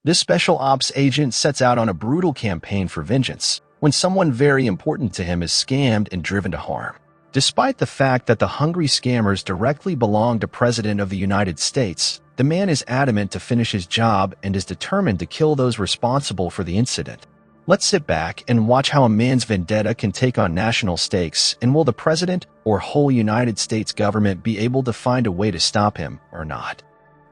This special ops agent sets out on a brutal campaign for vengeance when someone very important to him is scammed and driven to harm. Despite the fact that the hungry scammers directly belong to President of the United States, the man is adamant to finish his job and is determined to kill those responsible for the incident. Let's sit back and watch how a man's vendetta can take on national stakes, and will the president or whole United States government be able to find a way to stop him or not?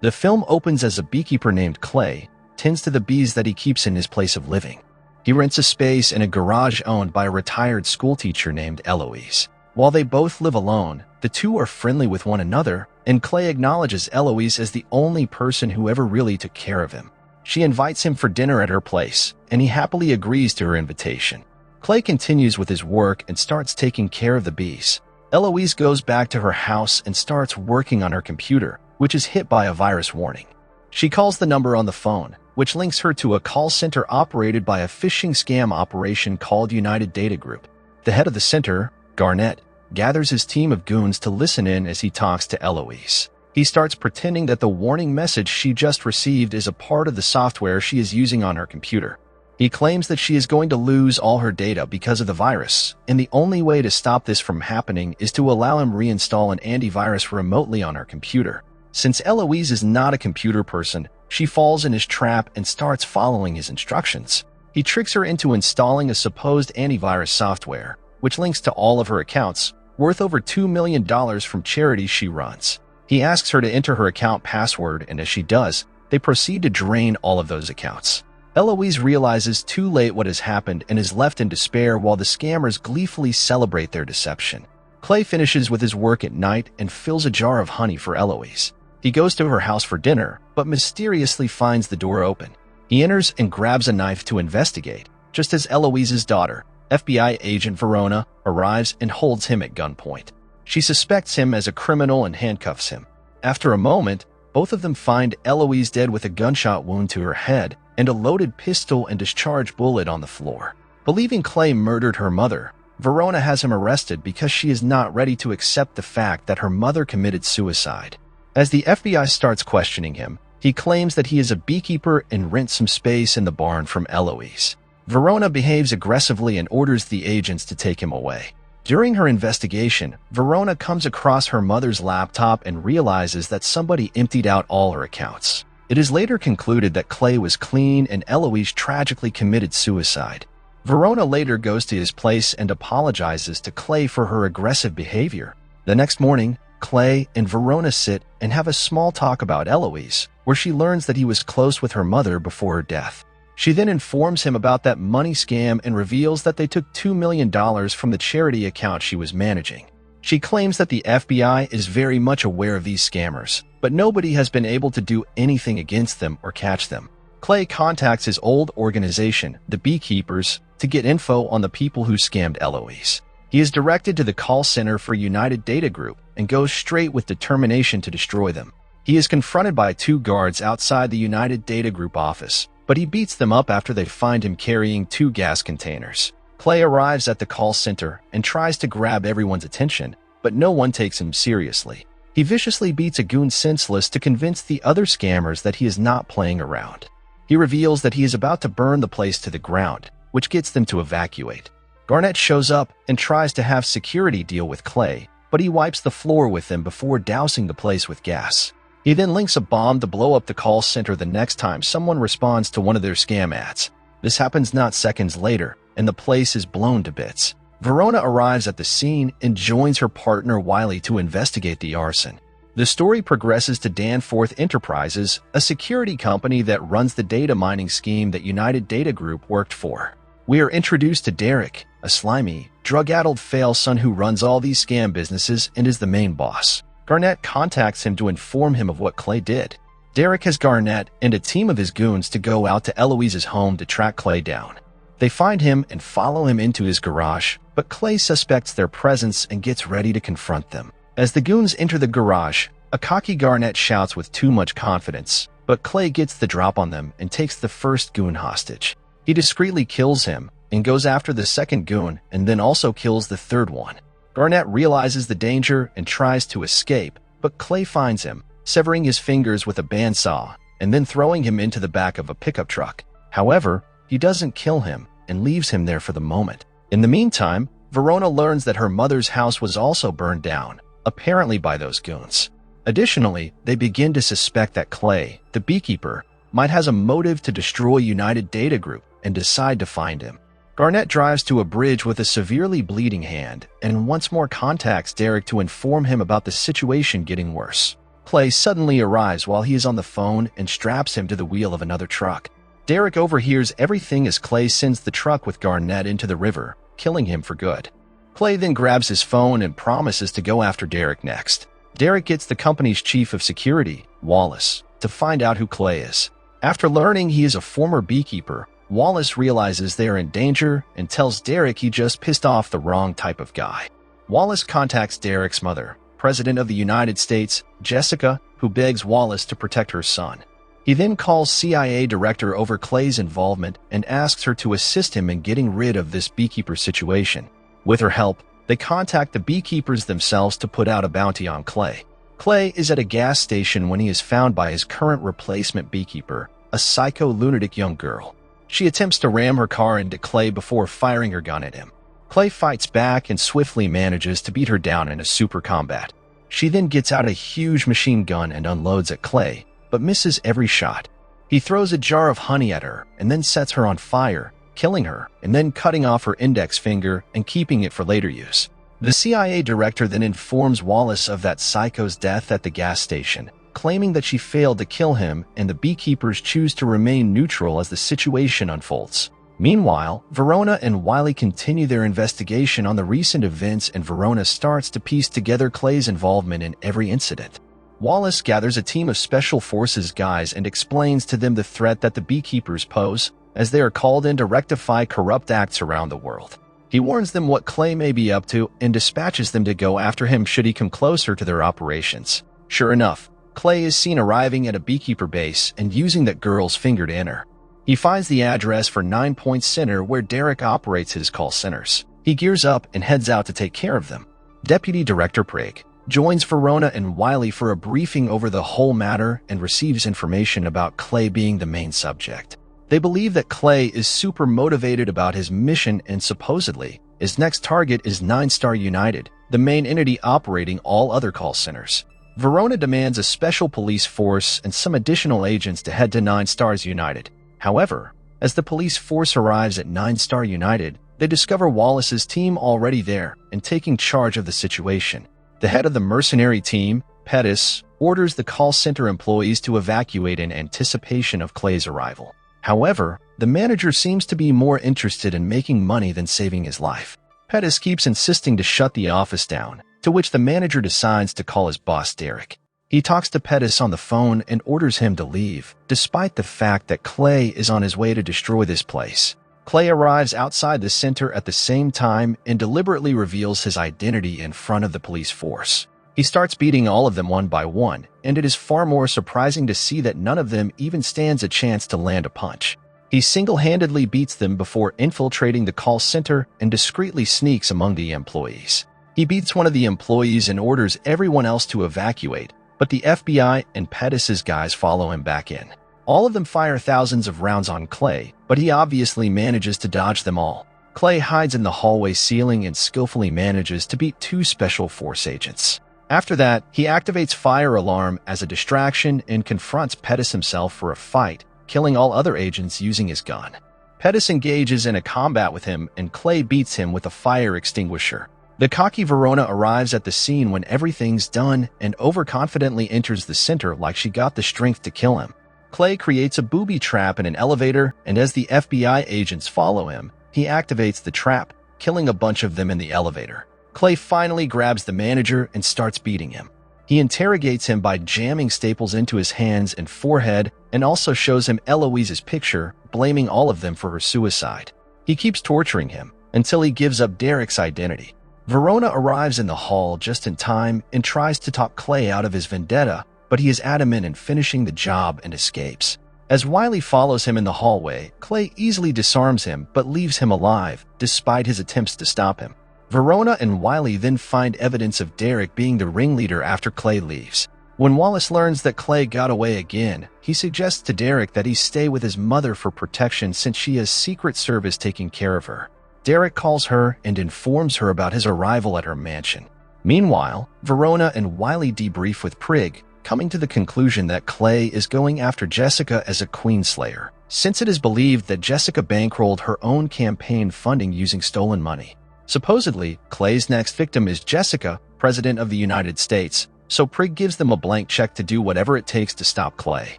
The film opens as a beekeeper named Clay tends to the bees that he keeps in his place of living. He rents a space in a garage owned by a retired schoolteacher named Eloise. While they both live alone, the two are friendly with one another, and Clay acknowledges Eloise as the only person who ever really took care of him. She invites him for dinner at her place, and he happily agrees to her invitation. Clay continues with his work and starts taking care of the bees. Eloise goes back to her house and starts working on her computer, which is hit by a virus warning. She calls the number on the phone, which links her to a call center operated by a phishing scam operation called United Data Group. The head of the center, Garnett, gathers his team of goons to listen in as he talks to Eloise. He starts pretending that the warning message she just received is a part of the software she is using on her computer. He claims that she is going to lose all her data because of the virus, and the only way to stop this from happening is to allow him reinstall an antivirus remotely on her computer. Since Eloise is not a computer person, she falls in his trap and starts following his instructions. He tricks her into installing a supposed antivirus software, which links to all of her accounts, worth over $2 million from charities she runs. He asks her to enter her account password, and as she does, they proceed to drain all of those accounts. Eloise realizes too late what has happened and is left in despair while the scammers gleefully celebrate their deception. Clay finishes with his work at night and fills a jar of honey for Eloise. He goes to her house for dinner, but mysteriously finds the door open. He enters and grabs a knife to investigate, just as Eloise's daughter, FBI agent Verona, arrives and holds him at gunpoint. She suspects him as a criminal and handcuffs him. After a moment, both of them find Eloise dead with a gunshot wound to her head and a loaded pistol and discharged bullet on the floor. Believing Clay murdered her mother, Verona has him arrested because she is not ready to accept the fact that her mother committed suicide. As the FBI starts questioning him, he claims that he is a beekeeper and rents some space in the barn from Eloise. Verona behaves aggressively and orders the agents to take him away. During her investigation, Verona comes across her mother's laptop and realizes that somebody emptied out all her accounts. It is later concluded that Clay was clean and Eloise tragically committed suicide. Verona later goes to his place and apologizes to Clay for her aggressive behavior. The next morning, Clay and Verona sit and have a small talk about Eloise, where she learns that he was close with her mother before her death. She then informs him about that money scam and reveals that they took $2 million from the charity account she was managing. She claims that the FBI is very much aware of these scammers, but nobody has been able to do anything against them or catch them. Clay contacts his old organization, the Beekeepers, to get info on the people who scammed Eloise. He is directed to the call center for United Data Group and goes straight with determination to destroy them. He is confronted by two guards outside the United Data Group office, but he beats them up after they find him carrying 2 gas containers. Clay arrives at the call center and tries to grab everyone's attention, but no one takes him seriously. He viciously beats a goon senseless to convince the other scammers that he is not playing around. He reveals that he is about to burn the place to the ground, which gets them to evacuate. Garnett shows up and tries to have security deal with Clay, but he wipes the floor with them before dousing the place with gas. He then links a bomb to blow up the call center the next time someone responds to one of their scam ads. This happens not seconds later, and the place is blown to bits. Verona arrives at the scene and joins her partner Wiley to investigate the arson. The story progresses to Danforth Enterprises, a security company that runs the data mining scheme that United Data Group worked for. We are introduced to Derek, a slimy, drug-addled fail son who runs all these scam businesses and is the main boss. Garnett contacts him to inform him of what Clay did. Derek has Garnett and a team of his goons to go out to Eloise's home to track Clay down. They find him and follow him into his garage, but Clay suspects their presence and gets ready to confront them. As the goons enter the garage, a cocky Garnett shouts with too much confidence, but Clay gets the drop on them and takes the first goon hostage. He discreetly kills him and goes after the second goon and then also kills the third one. Garnett realizes the danger and tries to escape, but Clay finds him, severing his fingers with a bandsaw, and then throwing him into the back of a pickup truck. However, he doesn't kill him and leaves him there for the moment. In the meantime, Verona learns that her mother's house was also burned down, apparently by those goons. Additionally, they begin to suspect that Clay, the beekeeper, might has a motive to destroy United Data Group and decide to find him. Garnett drives to a bridge with a severely bleeding hand and once more contacts Derek to inform him about the situation getting worse. Clay suddenly arrives while he is on the phone and straps him to the wheel of another truck. Derek overhears everything as Clay sends the truck with Garnett into the river, killing him for good. Clay then grabs his phone and promises to go after Derek next. Derek gets the company's chief of security, Wallace, to find out who Clay is. After learning he is a former beekeeper, Wallace realizes they are in danger and tells Derek he just pissed off the wrong type of guy. Wallace contacts Derek's mother, President of the United States, Jessica, who begs Wallace to protect her son. He then calls CIA director over Clay's involvement and asks her to assist him in getting rid of this beekeeper situation. With her help, they contact the beekeepers themselves to put out a bounty on Clay. Clay is at a gas station when he is found by his current replacement beekeeper, a psycho-lunatic young girl. She attempts to ram her car into Clay before firing her gun at him. Clay fights back and swiftly manages to beat her down in a super combat. She then gets out a huge machine gun and unloads at Clay, but misses every shot. He throws a jar of honey at her and then sets her on fire, killing her and then cutting off her index finger and keeping it for later use. The CIA director then informs Wallace of that psycho's death at the gas station, claiming that she failed to kill him, and the beekeepers choose to remain neutral as the situation unfolds. Meanwhile, Verona and Wiley continue their investigation on the recent events, and Verona starts to piece together Clay's involvement in every incident. Wallace gathers a team of Special Forces guys and explains to them the threat that the beekeepers pose, as they are called in to rectify corrupt acts around the world. He warns them what Clay may be up to and dispatches them to go after him should he come closer to their operations. Sure enough, Clay is seen arriving at a beekeeper base and using that girl's finger to enter. He finds the address for 9 Point Center where Derek operates his call centers. He gears up and heads out to take care of them. Deputy Director Prague joins Verona and Wiley for a briefing over the whole matter and receives information about Clay being the main subject. They believe that Clay is super motivated about his mission and supposedly his next target is 9 Star United, the main entity operating all other call centers. Verona demands a special police force and some additional agents to head to 9 Stars United. However, as the police force arrives at 9 Star United, they discover Wallace's team already there and taking charge of the situation. The head of the mercenary team, Pettis, orders the call center employees to evacuate in anticipation of Clay's arrival. However, the manager seems to be more interested in making money than saving his life. Pettis keeps insisting to shut the office down, to which the manager decides to call his boss Derek. He talks to Pettis on the phone and orders him to leave, despite the fact that Clay is on his way to destroy this place. Clay arrives outside the center at the same time and deliberately reveals his identity in front of the police force. He starts beating all of them one by one, and it is far more surprising to see that none of them even stands a chance to land a punch. He single-handedly beats them before infiltrating the call center and discreetly sneaks among the employees. He beats one of the employees and orders everyone else to evacuate, but the FBI and Pettis' guys follow him back in. All of them fire thousands of rounds on Clay, but he obviously manages to dodge them all. Clay hides in the hallway ceiling and skillfully manages to beat 2 Special Force agents. After that, he activates Fire Alarm as a distraction and confronts Pettis himself for a fight, killing all other agents using his gun. Pettis engages in a combat with him and Clay beats him with a fire extinguisher. The cocky Verona arrives at the scene when everything's done and overconfidently enters the center like she got the strength to kill him. Clay creates a booby trap in an elevator, and as the FBI agents follow him, he activates the trap, killing a bunch of them in the elevator. Clay finally grabs the manager and starts beating him. He interrogates him by jamming staples into his hands and forehead and also shows him Eloise's picture, blaming all of them for her suicide. He keeps torturing him until he gives up Derek's identity. Verona arrives in the hall just in time and tries to talk Clay out of his vendetta, but he is adamant in finishing the job and escapes. As Wiley follows him in the hallway, Clay easily disarms him but leaves him alive, despite his attempts to stop him. Verona and Wiley then find evidence of Derek being the ringleader after Clay leaves. When Wallace learns that Clay got away again, he suggests to Derek that he stay with his mother for protection since she has Secret Service taking care of her. Derek calls her and informs her about his arrival at her mansion. Meanwhile, Verona and Wiley debrief with Prig, coming to the conclusion that Clay is going after Jessica as a Queenslayer, since it is believed that Jessica bankrolled her own campaign funding using stolen money. Supposedly, Clay's next victim is Jessica, President of the United States, so Prig gives them a blank check to do whatever it takes to stop Clay.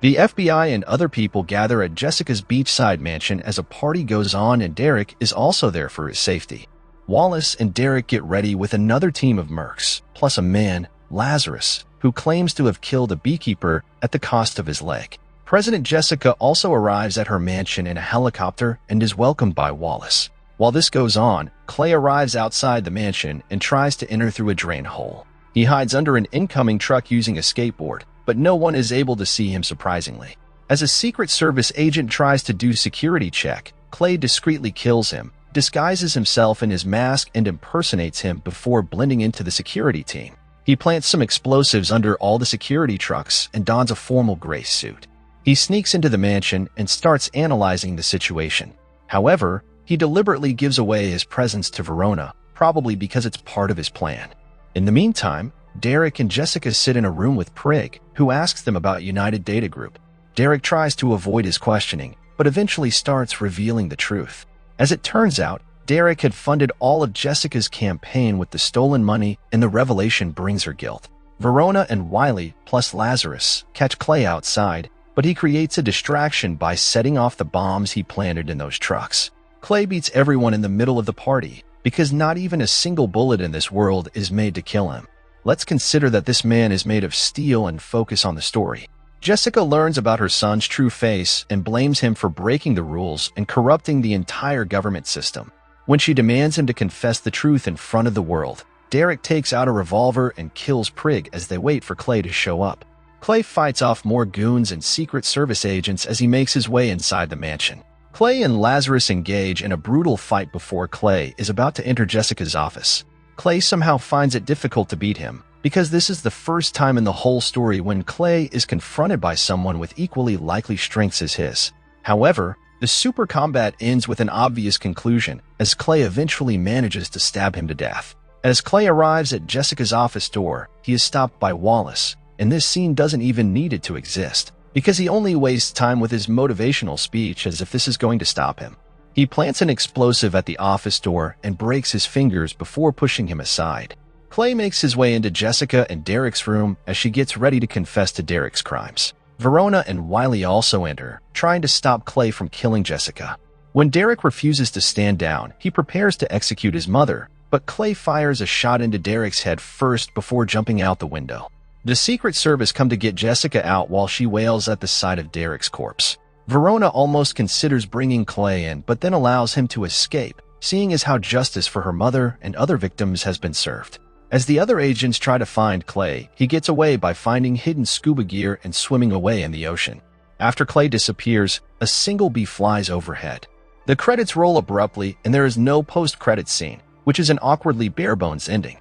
The FBI and other people gather at Jessica's beachside mansion as a party goes on, and Derek is also there for his safety. Wallace and Derek get ready with another team of mercs, plus a man, Lazarus, who claims to have killed a beekeeper at the cost of his leg. President Jessica also arrives at her mansion in a helicopter and is welcomed by Wallace. While this goes on, Clay arrives outside the mansion and tries to enter through a drain hole. He hides under an incoming truck using a skateboard, but no one is able to see him surprisingly. As a Secret Service agent tries to do security check, Clay discreetly kills him, disguises himself in his mask and impersonates him before blending into the security team. He plants some explosives under all the security trucks and dons a formal gray suit. He sneaks into the mansion and starts analyzing the situation. However, he deliberately gives away his presence to Verona, probably because it's part of his plan. In the meantime, Derek and Jessica sit in a room with Prig, who asks them about United Data Group. Derek tries to avoid his questioning, but eventually starts revealing the truth. As it turns out, Derek had funded all of Jessica's campaign with the stolen money, and the revelation brings her guilt. Verona and Wiley, plus Lazarus, catch Clay outside, but he creates a distraction by setting off the bombs he planted in those trucks. Clay beats everyone in the middle of the party, because not even a single bullet in this world is made to kill him. Let's consider that this man is made of steel and focus on the story. Jessica learns about her son's true face and blames him for breaking the rules and corrupting the entire government system. When she demands him to confess the truth in front of the world, Derek takes out a revolver and kills Prig as they wait for Clay to show up. Clay fights off more goons and Secret Service agents as he makes his way inside the mansion. Clay and Lazarus engage in a brutal fight before Clay is about to enter Jessica's office. Clay somehow finds it difficult to beat him, because this is the first time in the whole story when Clay is confronted by someone with equally likely strengths as his. However, the super combat ends with an obvious conclusion, as Clay eventually manages to stab him to death. As Clay arrives at Jessica's office door, he is stopped by Wallace, and this scene doesn't even need it to exist, because he only wastes time with his motivational speech as if this is going to stop him. He plants an explosive at the office door and breaks his fingers before pushing him aside. Clay makes his way into Jessica and Derek's room as she gets ready to confess to Derek's crimes. Verona and Wiley also enter, trying to stop Clay from killing Jessica. When Derek refuses to stand down, he prepares to execute his mother, but Clay fires a shot into Derek's head first before jumping out the window. The Secret Service come to get Jessica out while she wails at the sight of Derek's corpse. Verona almost considers bringing Clay in, but then allows him to escape, seeing as how justice for her mother and other victims has been served. As the other agents try to find Clay, he gets away by finding hidden scuba gear and swimming away in the ocean. After Clay disappears, a single bee flies overhead. The credits roll abruptly and there is no post-credits scene, which is an awkwardly bare-bones ending.